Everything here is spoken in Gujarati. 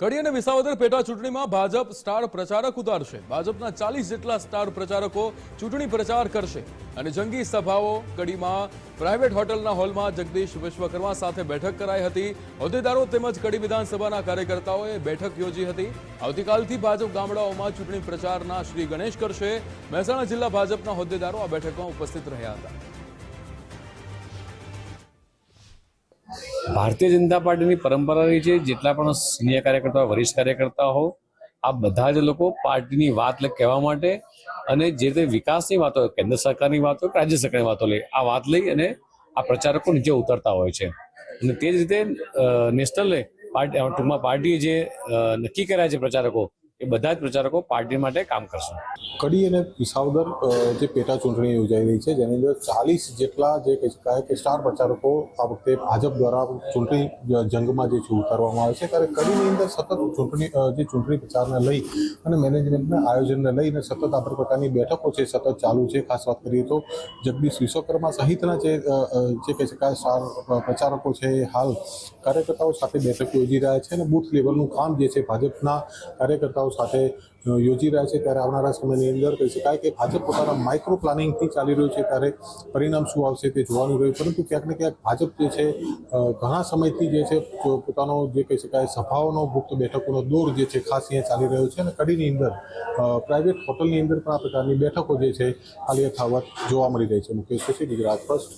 કડી અને વિસાવદર પેટા ચૂંટણીમાં ભાજપ સ્ટાર પ્રચારક ઉતારશે. ભાજપના 40 જેટલા સ્ટાર પ્રચારકો ચૂંટણી પ્રચાર કરશે અને જંગી સભાઓ. કડીમાં પ્રાઇવેટ હોટલના હોલમાં જગદીશ વિશ્વકર્મા સાથે બેઠક કરાઈ હતી. હોદ્દેદારો તેમજ કડી વિધાનસભાના કાર્યકર્તાઓએ બેઠક યોજી હતી. આવતીકાલથી ભાજપ ગામડાઓમાં ચૂંટણી પ્રચારના શ્રી ગણેશ કરશે. મહેસાણા જિલ્લા ભાજપના હોદ્દેદારો આ બેઠકમાં ઉપસ્થિત રહ્યા હતા. ભારતીય જનતા પાર્ટીની પરંપરા રહી છે, જેટલા પણ સિનિયર કાર્યકર્તાઓ, વરિષ્ઠ કાર્યકર્તા હો, આ બધા જ લોકો પાર્ટીની વાત કહેવા માટે અને જે તે વિકાસની વાતો, કેન્દ્ર સરકારની વાતો, રાજ્ય સરકારની વાતો લઈ આ વાત લઈ અને આ પ્રચારકો નીચે ઉતરતા હોય છે. અને તે જ રીતે નેશનલ ટૂંકમાં પાર્ટીએ જે નક્કી કર્યા છે પ્રચારકો, એ બધા જ પ્રચારકો પાર્ટી માટે કામ કરશે. કડી અને વિસાવદર જે પેટા ચૂંટણી યોજાઈ રહી છે, જેની અંદર 40 જેટલા જે કહી શકાય કે સ્ટાર પ્રચારકો આ વખતે ભાજપ દ્વારા ચૂંટણી જંગમાં જે છે ઉતારવામાં આવે છે. ત્યારે કડીની અંદર સતત ચૂંટણી પ્રચારને લઈ અને મેનેજમેન્ટના આયોજનને લઈને સતત આ પ્રકારની બેઠકો છે સતત ચાલુ છે. ખાસ વાત કરીએ તો જગદીશ વિશ્વકર્મા સહિતના જે કહી શકાય સ્ટાર પ્રચારકો છે એ હાલ કાર્યકર્તાઓ સાથે બેઠક યોજી રહ્યા છે અને બૂથ લેવલનું કામ જે છે ભાજપના કાર્યકર્તાઓ સાથે યોજી રહ્યા છે. ત્યારે આવનારા સમયની અંદર કહી શકાય કે ભાજપ પોતાના માઇક્રો પ્લાનિંગથી ચાલી રહ્યું છે. ત્યારે પરિણામ શું આવશે તે જોવાનું રહ્યું, પરંતુ ક્યાંક ને ક્યાંક ભાજપ જે છે ઘણા સમયથી જે છે પોતાનો જે કહી શકાય સભાઓનો ગુપ્ત બેઠકોનો દોર જે છે ખાસ અહીંયા ચાલી રહ્યો છે. અને કડીની અંદર પ્રાઇવેટ હોટલની અંદર પણ આ પ્રકારની બેઠકો જે છે હાલ યથાવત જોવા મળી રહી છે. મુકેશ જોશી, ગુજરાત ફર્સ્ટ.